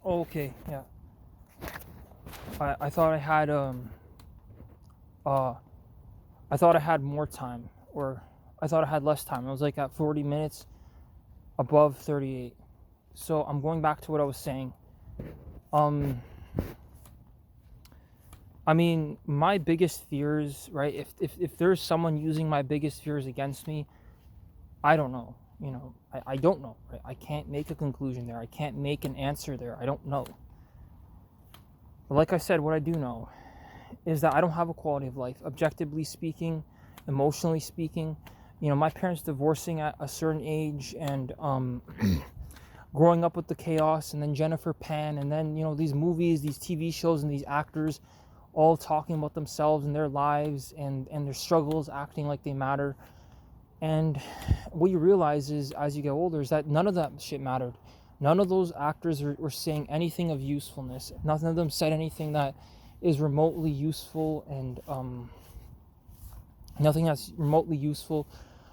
Oh, okay, yeah. I thought I had uh I thought I had more time, or I thought I had less time. I was like at 40 minutes above 38. So I'm going back to what I was saying. Um I mean, my biggest fears, right? If there's someone using my biggest fears against me, I don't know. I don't know. Right? I can't make a conclusion there. I can't make an answer there. I don't know. But like I said, what I do know is that I don't have a quality of life, objectively speaking, emotionally speaking. My parents divorcing at a certain age, and growing up with the chaos, and then Jennifer Pan, and then these movies, these TV shows, and these actors all talking about themselves and their lives and their struggles, acting like they matter. And what you realize is, as you get older, is that none of that shit mattered. None of those actors were saying anything of usefulness. None of them said anything that is remotely useful, and nothing that's remotely useful,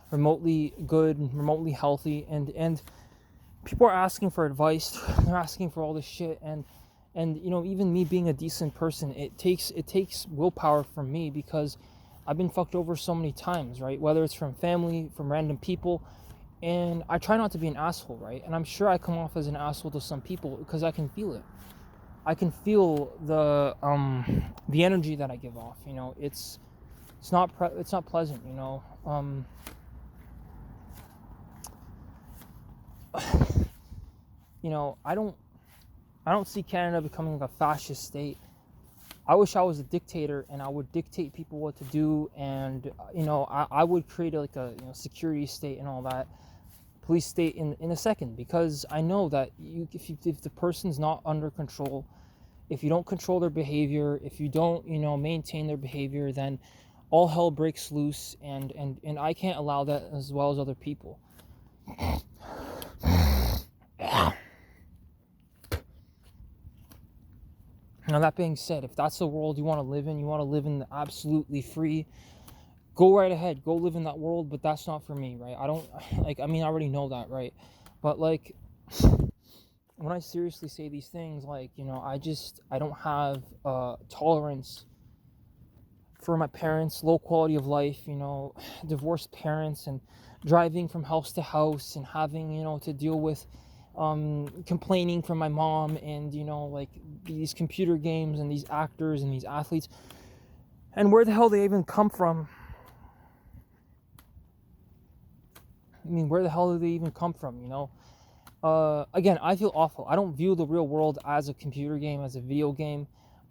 remotely good, remotely healthy. And people are asking for advice. They're asking for all this shit, and even me being a decent person, it takes willpower from me, because I've been fucked over so many times, right? Whether it's from family, from random people, and I try not to be an asshole, right? And I'm sure I come off as an asshole to some people because I can feel it. I can feel the energy that I give off. It's not pleasant. I don't see Canada becoming like a fascist state. I wish I was a dictator and I would dictate people what to do, and I would create like a security state and all that, police state in a second, because I know that if the person's not under control, if you don't control their behavior, if you don't maintain their behavior, then all hell breaks loose, and I can't allow that, as well as other people. Now, that being said, if that's the world you want to live in, you want to live in the absolutely free, go right ahead, go live in that world. But that's not for me, right? I don't like, I mean, I already know that, right? But like, when I seriously say these things, like, I don't have tolerance for my parents, low quality of life, divorced parents, and driving from house to house, and having to deal with complaining from my mom, and like these computer games and these actors and these athletes, and where the hell they even come from. I mean, where the hell do they even come from? Again, I feel awful. I don't view the real world as a computer game, as a video game.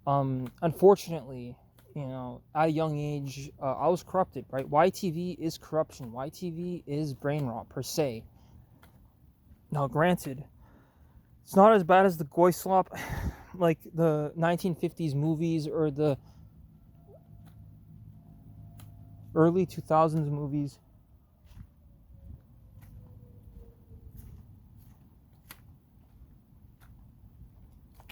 Unfortunately, at a young age, I was corrupted, right? YTV is corruption. YTV is brain rot, per se. Now, granted, it's not as bad as the Goy slop, like the 1950s movies or the early 2000s movies.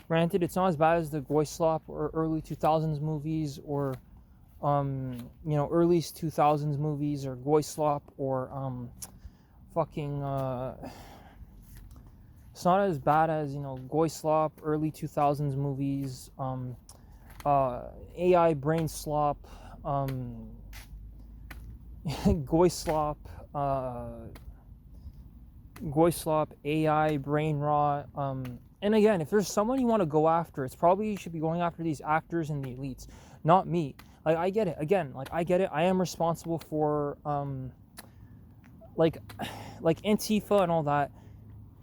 Granted, it's not as bad as the Goy slop or early 2000s movies, or early 2000s movies, or Goy slop, or fucking it's not as bad as Goy slop, early 2000s movies, AI brain slop, Goy slop, Goy slop, AI brain rot. And again, if there's someone you want to go after, it's probably you should be going after these actors and the elites, not me. Like, I get it. Again, like, I get it. I am responsible for like Antifa and all that.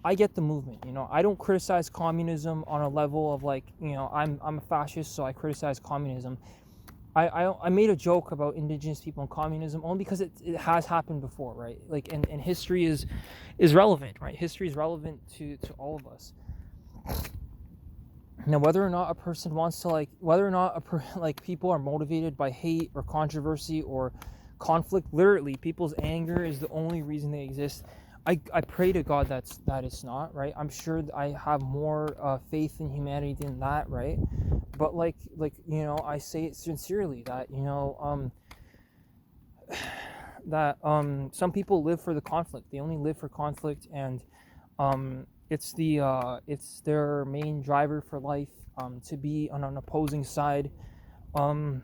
I get the movement. I don't criticize communism on a level of like, I'm a fascist, so I criticize communism. I made a joke about indigenous people and communism only because it has happened before, right? Like, and history is relevant, right? History is relevant to all of us. Now, whether or not a person wants to, like, whether or not like, people are motivated by hate or controversy or conflict, literally people's anger is the only reason they exist. I pray to God that it's not, right? I'm sure I have more faith in humanity than that, right? But I say it sincerely that some people live for the conflict. They only live for conflict, and it's their main driver for life, to be on an opposing side. Um,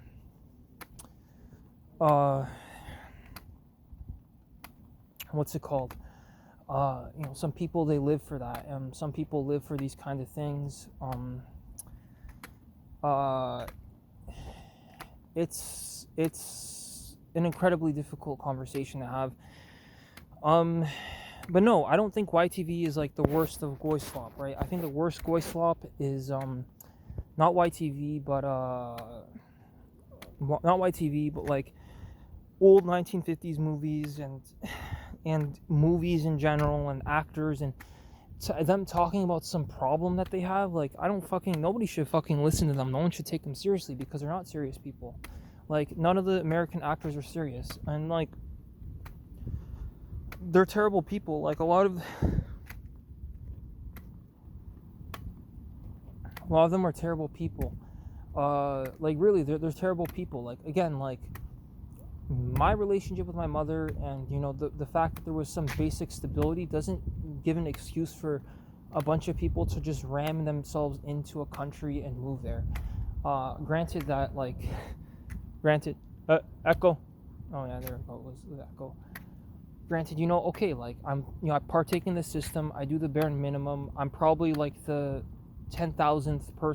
uh, what's it called? Some people, they live for that. Some people live for these kind of things. Uh, it's an incredibly difficult conversation to have. But no, I don't think YTV is like the worst of Goy Slop, right? I think the worst Goy Slop is not YTV, but not YTV, but like old 1950s movies and movies in general and actors and them talking about some problem that they have. Like, nobody should fucking listen to them. No one should take them seriously because they're not serious people. Like, none of the American actors are serious, and like, they're terrible people. Like, a lot of them are terrible people. Like, really, they're terrible people. Like, again, like, my relationship with my mother, and the fact that there was some basic stability doesn't give an excuse for a bunch of people to just ram themselves into a country and move there. Granted that, like, echo. Oh yeah, there it goes. Echo. Granted, okay, like, I partake in the system. I do the bare minimum. I'm probably like the 10,000th person